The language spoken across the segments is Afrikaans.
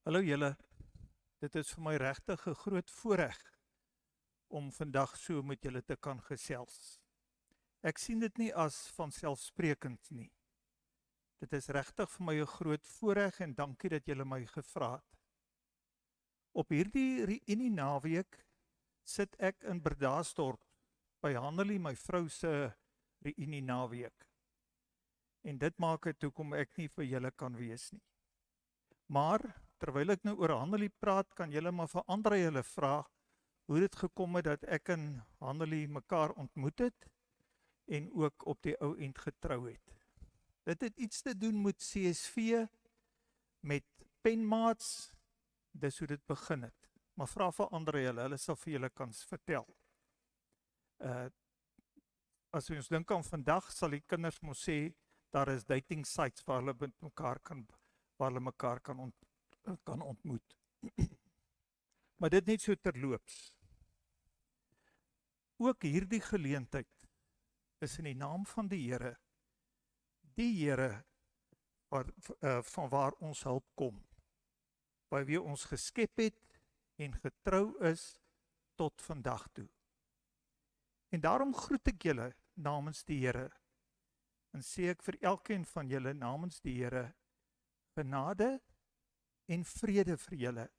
Hallo julle, dit is vir my regtig 'n groot voorreg om vandag so met julle te kan gesels. Ek sien dit nie as vanselfsprekend nie. Dit is regtig vir my 'n groot voorreg en dankie dat julle my gevra het. Op hierdie reunie naweek sit ek in Bredasdorp by Hannelie, my vrou se reunie naweek. En dit maak dit hoekom ek nie vir julle kan wees nie. Maar terwyl ek nou oor Hannelie praat, kan julle maar vir André hulle vra hoe dit gekom het dat ek en Hannelie mekaar ontmoet het en ook op die ou end getrou het. Dit het iets te doen met CSV, met penmaats, dis hoe dit begin het. Maar vra vir André hulle sal vir julle kan vertel. As ons dink aan vandag, sal die kinders mos sê, daar is dating sites waar hulle met mekaar kan ontmoet. Maar dit net so terloops. Ook hierdie geleentheid is in die naam van die Here van waar ons hulp kom, by wie ons geskep het en getrou is tot vandag toe. En daarom groet ek julle namens die Here en sê ek vir elkeen van julle namens die Here genade en vrede vir julle.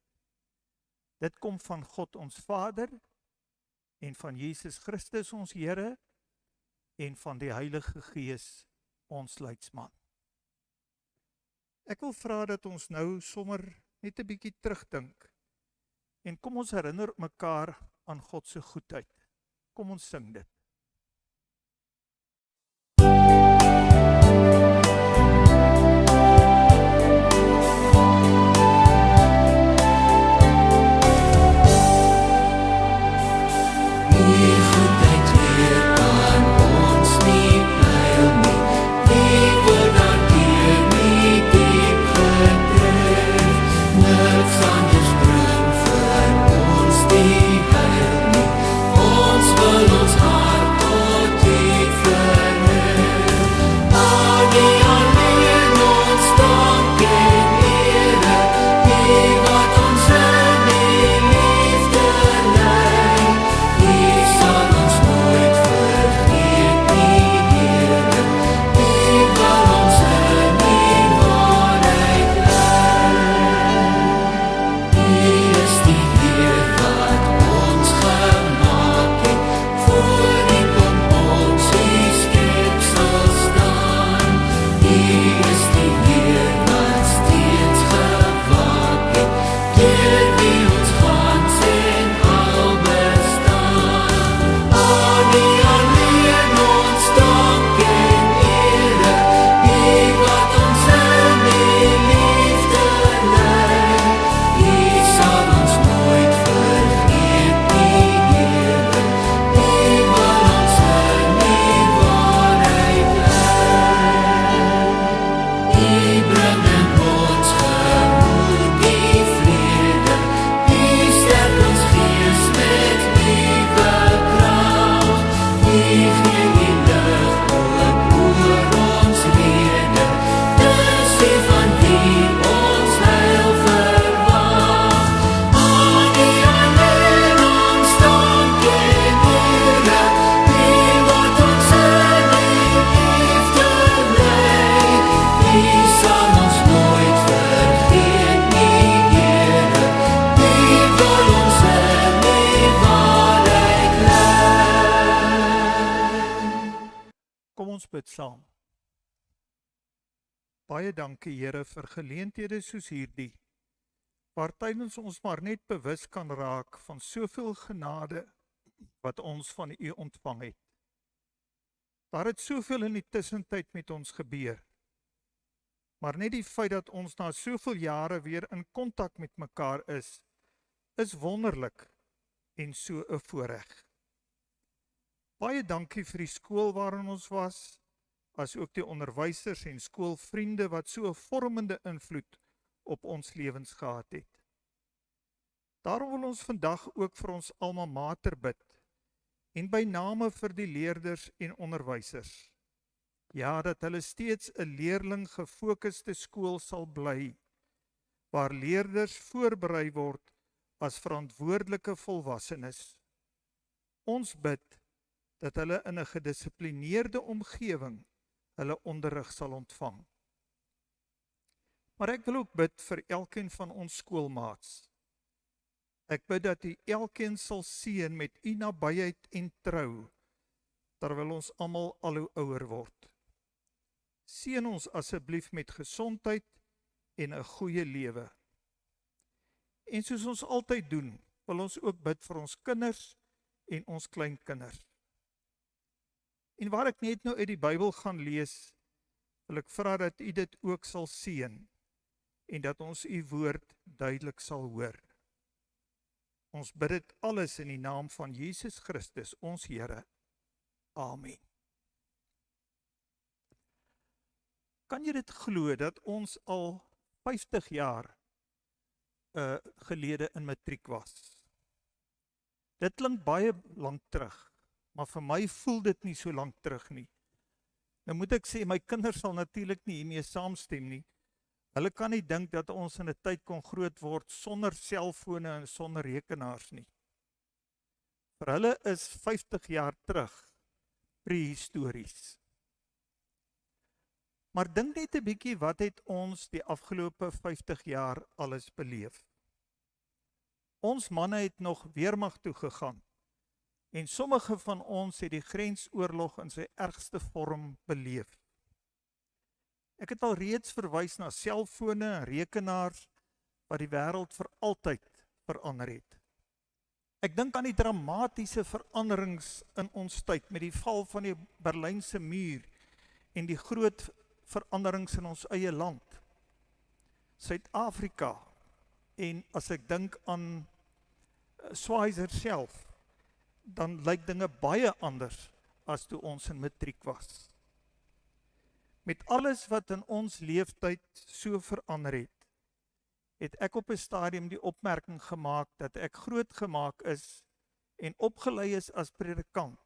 Dit kom van God ons Vader en van Jesus Christus ons Here en van die Heilige Gees ons leidsman. Ek wil vra dat ons nou sommer net 'n bietjie terugdink en kom ons herinner mekaar aan God se goedheid. Kom ons sing dit. Saam. Baie dankie Here vir geleenthede soos hierdie, waar tydens ons maar net bewus kan raak van soveel genade wat ons van U ontvang het. Daar het soveel in die tussentyd met ons gebeur, maar net die feit dat ons na soveel jare weer in kontak met mekaar is wonderlik en so 'n voorreg. Baie dankie vir die skool waarin ons was, as ook die onderwysers en skoolvriende wat so 'n vormende invloed op ons lewens gehad het. Daarom wil ons vandag ook vir ons alma mater bid en by name vir die leerders en onderwysers. Ja, dat hulle steeds 'n leerling gefokuste skool sal bly, waar leerders voorberei word as verantwoordelike volwassenes. Ons bid dat hulle in 'n gedissiplineerde omgewing hulle onderrig sal ontvang. Maar ek wil ook bid vir elkeen van ons skoolmaats. Ek bid dat U elkeen sal seën met U nabyheid en trou, terwyl ons almal al hoe ouer word. Seën ons asseblief met gesondheid en 'n goeie lewe. En soos ons altyd doen, wil ons ook bid vir ons kinders en ons kleinkinders. En waar ek net nou uit die Bybel gaan lees, wil ek vra dat U dit ook sal seën en dat ons U woord duidelik sal hoor. Ons bid dit alles in die naam van Jesus Christus, ons Here. Amen. Kan jy dit glo dat ons al 50 jaar gelede in matriek was? Dit klink baie lank terug, maar vir my voel dit nie so lank terug nie. Nou moet ek sê, my kinders sal natuurlik nie hiermee saamstem nie. Hulle kan nie dink dat ons in 'n tyd kon groot word sonder selfone en sonder rekenaars nie. Vir hulle is 50 jaar terug prehistories. Maar dink net 'n bietjie, wat het ons die afgelope 50 jaar alles beleef? Ons manne het nog weermag toe gegaan en sommige van ons het die grensoorlog in sy ergste vorm beleef. Ek het al reeds verwys na selfone en rekenaars wat die wêreld vir altyd verander het. Ek dink aan die dramatiese veranderings in ons tyd met die val van die Berlynse muur en die groot veranderings in ons eie land, Suid-Afrika, en as ek dink aan Schweizer self, dan lyk dinge baie anders as toe ons in matriek was. Met alles wat in ons leeftyd so verander het ek op 'n stadium die opmerking gemaak dat ek grootgemaak is en opgelei is as predikant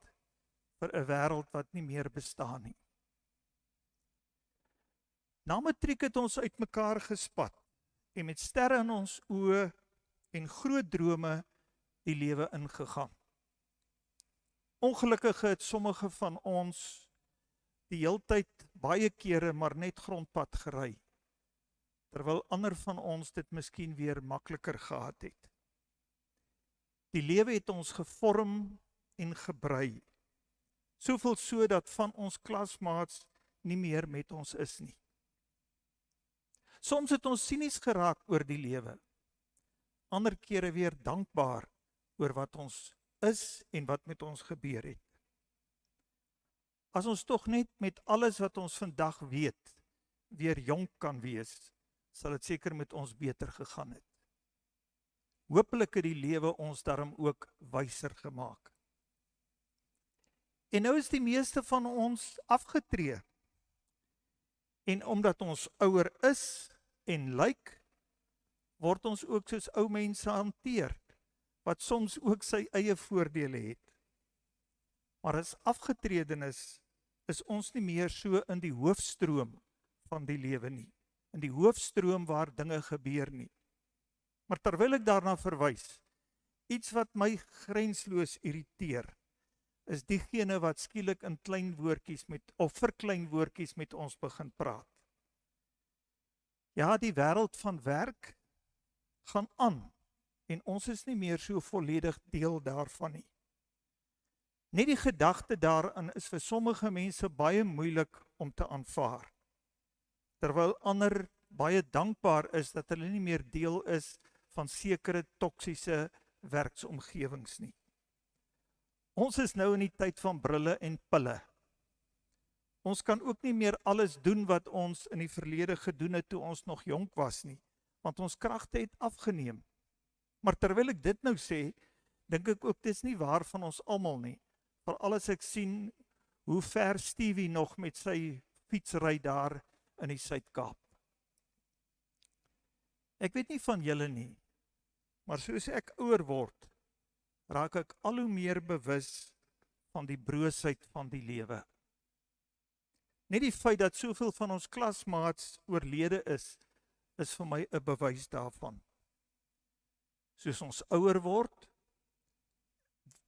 vir 'n wêreld wat nie meer bestaan nie. Na matriek het ons uitmekaar gespat en met sterre in ons oë en groot drome die lewe ingegaan. Ongelukkig het sommige van ons die heeltyd baie kere maar net grondpad gery, terwyl ander van ons dit miskien weer makliker gehad het. Die lewe het ons gevorm en gebrei, soveel so dat van ons klasmaats nie meer met ons is nie. Soms het ons sinies geraak oor die lewe, ander kere weer dankbaar oor wat ons is en wat met ons gebeur het. As ons tog net met alles wat ons vandag weet, weer jonk kan wees, sal dit seker met ons beter gegaan het. Hoopelik het die lewe ons daarom ook wyser gemaak. En nou is die meeste van ons afgetree. En omdat ons ouer is en lyk, word ons ook soos ou mense hanteer, wat soms ook sy eie voordele het. Maar as afgetredenes is ons nie meer so in die hoofstroom van die lewe nie, in die hoofstroom waar dinge gebeur nie. Maar terwyl ek daarna verwys, iets wat my grensloos irriteer, is diegene wat skielik in klein woordjies of vir klein woordjies met ons begin praat. Ja, die wêreld van werk gaan aan en ons is nie meer so volledig deel daarvan nie. Net die gedagte daaraan is vir sommige mense baie moeilik om te aanvaar, terwyl ander baie dankbaar is dat hulle nie meer deel is van sekere toksiese werksomgewings nie. Ons is nou in die tyd van brille en pille. Ons kan ook nie meer alles doen wat ons in die verlede gedoen het toe ons nog jonk was nie, want ons kragte het afgeneem. Maar terwyl ek dit nou sê, dink ek ook dis nie waar van ons almal nie. Veral as ek sien hoe ver Stevie nog met sy fietsry daar in die Suid-Kaap. Ek weet nie van julle nie, maar soos ek ouer word, raak ek al hoe meer bewus van die broosheid van die lewe. Net die feit dat soveel van ons klasmaats oorlede is, is vir my 'n bewys daarvan. Soos ons ouer word,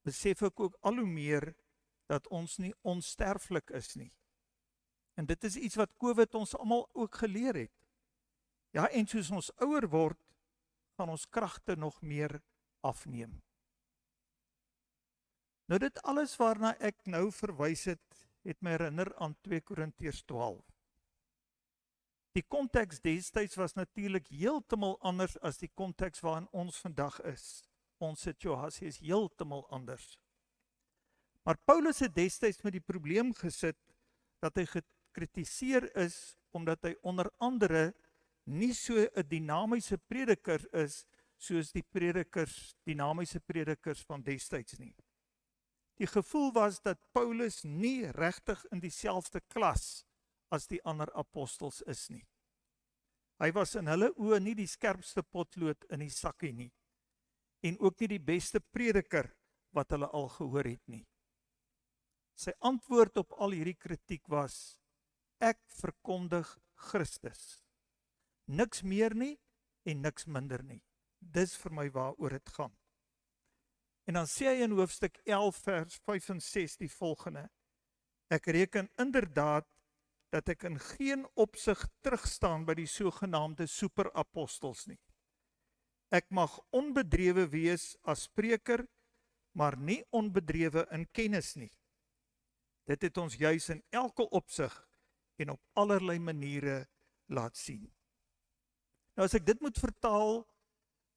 besef ek ook al hoe meer dat ons nie onsterflik is nie. En dit is iets wat COVID ons almal ook geleer het. Ja, en soos ons ouer word, gaan ons kragte nog meer afneem. Nou dit alles waarna ek nou verwys het my herinner aan 2 Korintiërs 12. Die konteks destyds was natuurlik heeltemal anders as die konteks waarin ons vandag is. Ons situasie is heeltemal anders. Maar Paulus het destyds met die probleem gesit dat hy gekritiseer is omdat hy onder andere nie so 'n dinamiese prediker is soos die dinamiese predikers van destyds nie. Die gevoel was dat Paulus nie regtig in dieselfde klas as die ander apostels is nie. Hy was in hulle oë nie die skerpste potlood in die sakkie nie, en ook nie die beste prediker wat hulle al gehoor het nie. Sy antwoord op al hierdie kritiek was: ek verkondig Christus. Niks meer nie en niks minder nie. Dis vir my waaroor dit gaan. En dan sê hy in hoofstuk 11 vers 5 en 6 die volgende: ek reken inderdaad dat ek in geen opsig terugstaan by die sogenaamde superapostels nie. Ek mag onbedrewe wees as spreker, maar nie onbedrewe in kennis nie. Dit het ons juis in elke opsig en op allerlei maniere laat sien. Nou as ek dit moet vertaal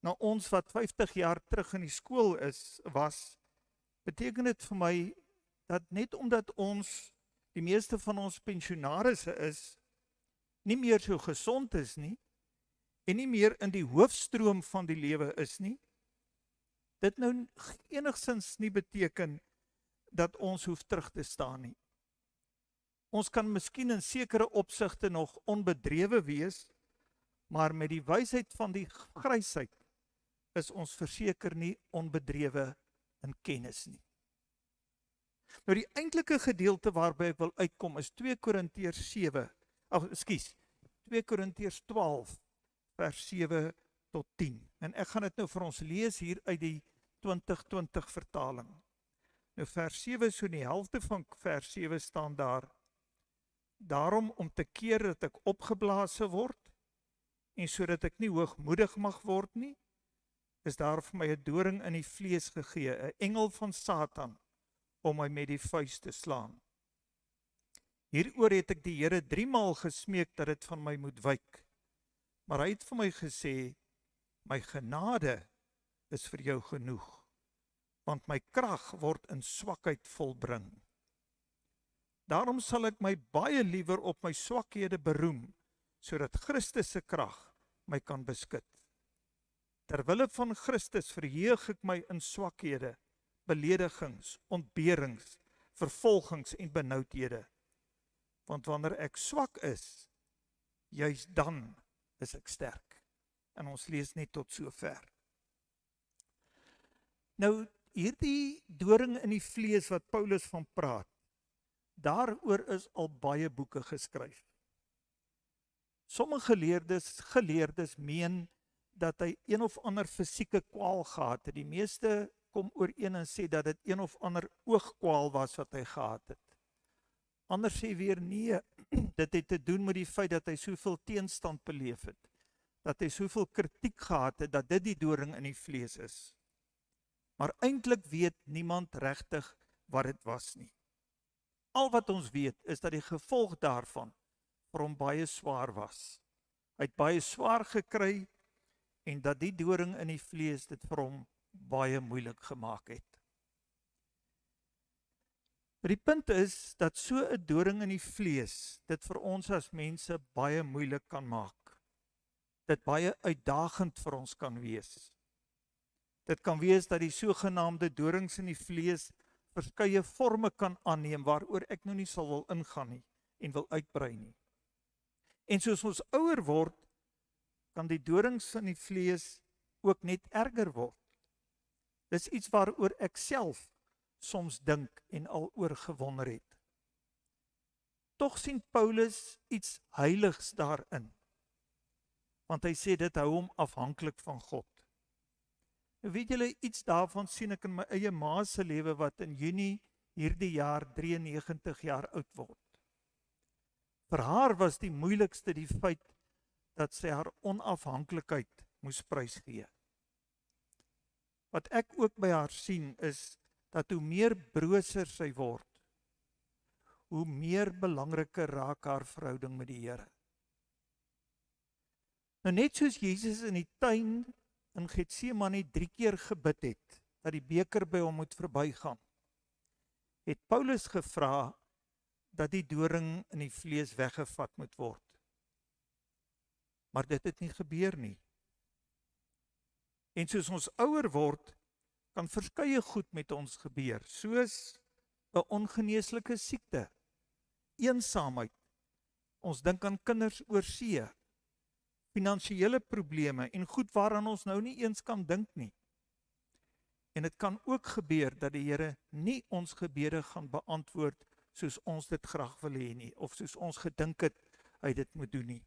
na ons wat 50 jaar terug in die skool was, beteken dit vir my dat net omdat ons, die meeste van ons pensionarisse is, nie meer so gesond is nie, en nie meer in die hoofstroom van die lewe is nie, dit nou enigstens nie beteken dat ons hoef terug te staan nie. Ons kan miskien in sekere opsigte nog onbedrewe wees, maar met die wysheid van die grysheid is ons verseker nie onbedrewe in kennis nie. Nou die eintlike gedeelte waarby ek wil uitkom is 2 Korintiërs 12 vers 7 tot 10. En ek gaan dit nou vir ons lees hier uit die 2020 vertaling. Nou vers 7, so in die helfte van vers 7 staan daar: daarom om te keer dat ek opgeblaas word, en sodat ek nie hoogmoedig mag word nie, is daar vir my 'n doring in die vlees gegee, 'n engel van Satan, om my met die vuist te slaan. Hieroor het ek die Here 3 maal gesmeek dat dit van my moet wyk. Maar hy het vir my gesê: my genade is vir jou genoeg, want my krag word in swakheid volbring. Daarom sal ek my baie liewer op my swakhede beroem, sodat Christus se krag my kan beskut. Terwille van Christus verheug ek my in swakhede, beledigings, ontberings, vervolgings en benoudhede. Want wanneer ek swak is, juis dan is ek sterk. En ons lees net tot sover. Nou, hierdie doring in die vlees wat Paulus van praat, daaroor is al baie boeke geskryf. Sommige geleerdes meen dat hy een of ander fisieke kwaal gehad het. Die meeste kom ooreen en sê dat dit een of ander oogkwaal was wat hy gehad het. Ander sê weer nee, dit het te doen met die feit dat hy soveel teenstand beleef het, dat hy soveel kritiek gehad het, dat dit die doring in die vlees is. Maar eintlik weet niemand regtig wat dit was nie. Al wat ons weet is dat die gevolg daarvan vir hom baie swaar was. Hy het baie swaar gekry en dat die doring in die vlees dit vir hom baie moeilik gemaak het. Maar die punt is dat so 'n doring in die vlees dit vir ons as mense baie moeilik kan maak. Dit baie uitdagend vir ons kan wees. Dit kan wees dat die sogenaamde dorings in die vlees verskeie forme kan aanneem waaroor ek nou nie sal wil ingaan nie en wil uitbrei nie. En soos ons ouer word, kan die dorings in die vlees ook net erger word. Dis iets waaroor ek self soms dink en al oor gewonder het. Tog sien Paulus iets heiligs daarin. want hy sê dit hou hom afhanklik van God. Nou weet julle, iets daarvan sien ek in my eie ma se lewe wat in Junie hierdie jaar 93 jaar oud word. Vir haar was die moeilikste die feit dat sy haar onafhanklikheid moes prysgee. Wat ek ook by haar sien is dat hoe meer broser sy word, hoe meer belangriker raak haar verhouding met die Here. Nou net soos Jesus in die tuin in Getsemane 3 keer gebid het, dat die beker by hom moet verbygaan, het Paulus gevra dat die doring in die vlees weggevat moet word. Maar dit het nie gebeur nie. En soos ons ouer word, kan verskeie goed met ons gebeur, soos 'n ongeneeslike siekte, eensaamheid, ons dink aan kinders oor see, finansiële probleme en goed waaraan ons nou nie eens kan dink nie. En dit kan ook gebeur dat die Here nie ons gebede gaan beantwoord soos ons dit graag wil hê nie, of soos ons gedink het hy dit moet doen nie.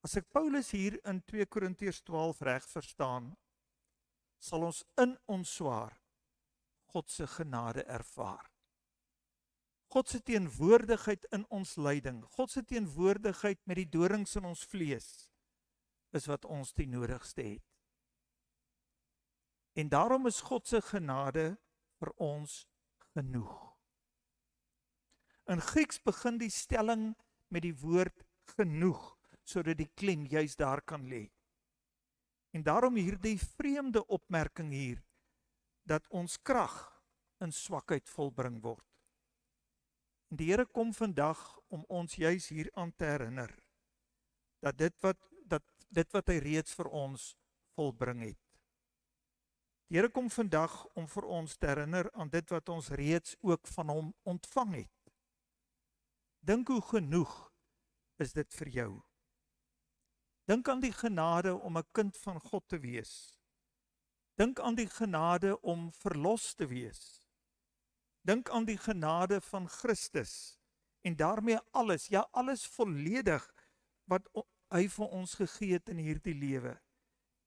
As ek Paulus hier in 2 Korintiërs 12 reg verstaan, sal ons in ons swaar God se genade ervaar. God se teenwoordigheid in ons lyding, God se teenwoordigheid met die dorings in ons vlees, is wat ons die nodigste het. En daarom is God se genade vir ons genoeg. In Grieks begin die stelling met die woord genoeg, sodat die klem juis daar kan lê. En daarom hierdie vreemde opmerking hier, dat ons krag in swakheid volbring word. En die Here kom vandag om ons juis hieraan te herinner, dat dit wat hy reeds vir ons volbring het. Die Here kom vandag om vir ons te herinner aan dit wat ons reeds ook van hom ontvang het. Dink hoe genoeg is dit vir jou. Dink aan die genade om 'n kind van God te wees. Dink aan die genade om verlos te wees. Dink aan die genade van Christus en daarmee alles, ja alles volledig wat hy vir ons gegee het in hierdie lewe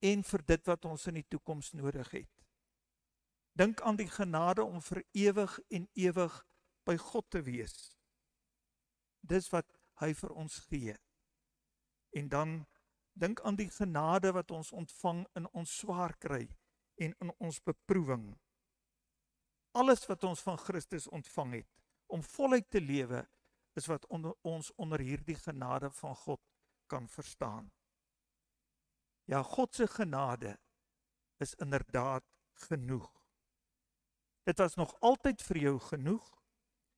en vir dit wat ons in die toekoms nodig het. Dink aan die genade om vir ewig en ewig by God te wees. Dis wat hy vir ons gee. En dan dink aan die genade wat ons ontvang in ons swaar kry en in ons beproewing. Alles wat ons van Christus ontvang het, om voluit te lewe, is wat ons onder hierdie genade van God kan verstaan. Ja, God se genade is inderdaad genoeg. Dit was nog altyd vir jou genoeg,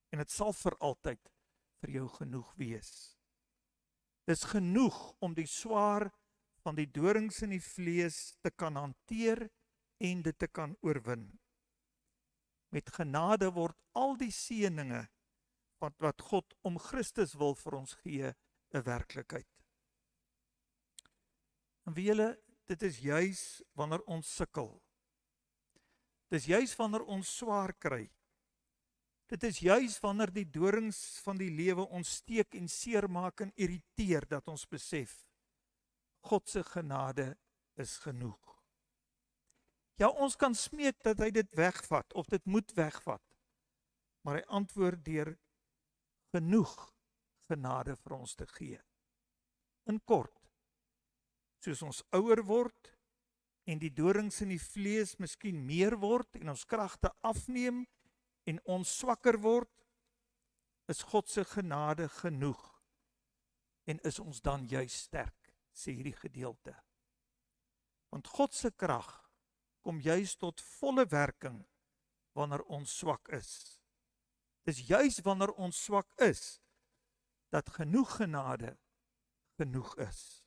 en dit sal vir altyd vir jou genoeg wees. Dit is genoeg om die swaar van die dorings in die vlees te kan hanteer en dit te kan oorwin. Met genade word al die seëninge wat God om Christus wil vir ons gee, 'n werklikheid. En weet julle, dit is juis wanneer ons sukkel. Dit is juis wanneer ons swaar kry. Dit is juis wanneer die dorings van die lewe ons steek en seermaak en irriteer, dat ons besef, God se genade is genoeg. Ja, ons kan smeek dat hy dit wegvat, of dit moet wegvat, maar hy antwoord deur genoeg genade vir ons te gee. In kort, soos ons ouer word, en die dorings in die vlees miskien meer word, en ons kragte afneem, en ons swakker word, is God se genade genoeg, en is ons dan juis sterk, sê hierdie gedeelte. Want God se krag kom juis tot volle werking wanneer ons swak is. Dis juis wanneer ons swak is, dat genoeg genade genoeg is.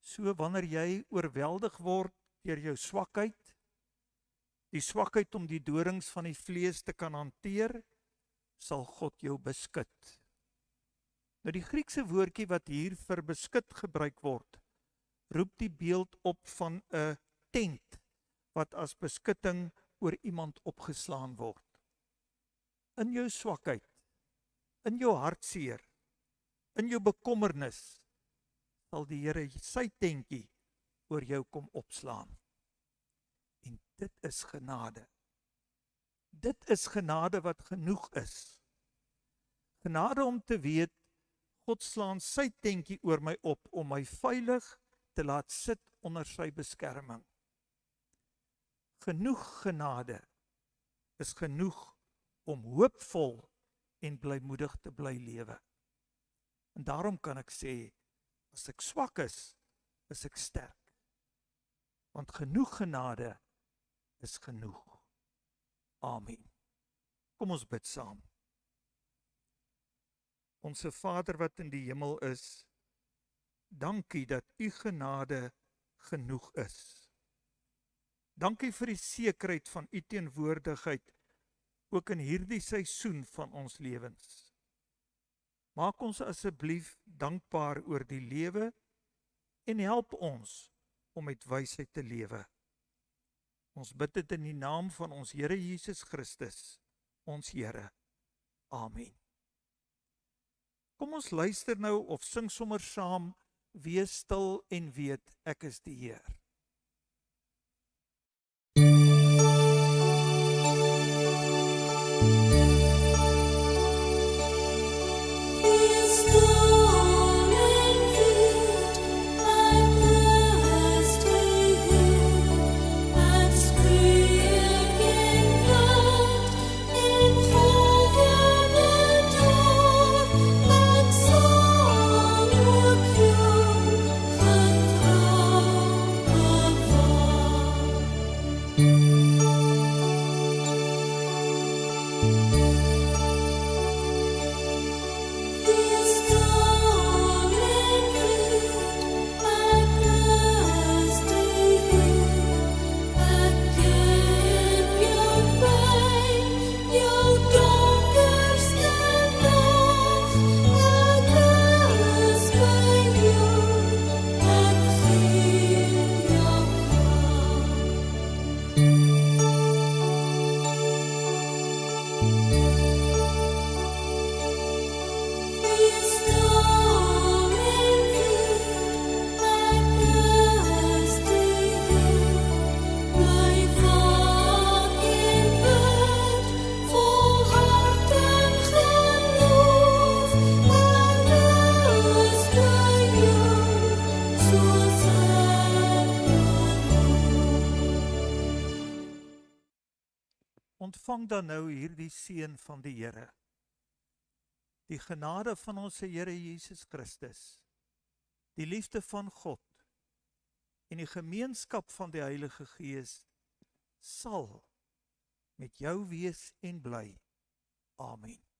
So wanneer jy oorweldig word deur jou swakheid, die swakheid om die dorings van die vlees te kan hanteer, sal God jou beskut. Nou die Griekse woordjie wat hier vir beskut gebruik word, roep die beeld op van 'n tent wat as beskutting oor iemand opgeslaan word. In jou swakheid, in jou hartseer, In jou bekommernis sal die Here sy tentjie oor jou kom opslaan. En dit is genade. Dit is genade wat genoeg is. Genade om te weet, God slaan sy tentjie oor my op om my veilig te laat sit onder sy beskerming. Genoeg genade is genoeg om hoopvol en blymoedig te bly lewe. En daarom kan ek sê, as ek swak is ek sterk. Want genoeg genade is genoeg. Amen. Kom ons bid saam. Onse Vader wat in die hemel is, dankie dat u genade genoeg is. Dankie vir die sekerheid van u teenwoordigheid, ook in hierdie seisoen van ons lewens. Maak ons asseblief dankbaar oor die lewe en help ons om met wysheid te lewe. Ons bid dit in die naam van ons Here Jesus Christus, ons Here. Amen. Kom ons luister nou of sing sommer saam, wees stil en weet, ek is die Heer. Ontvang dan nou hierdie seën van die Here. Die genade van ons Here Jesus Christus, die liefde van God en die gemeenskap van die Heilige Gees sal met jou wees en bly. Amen.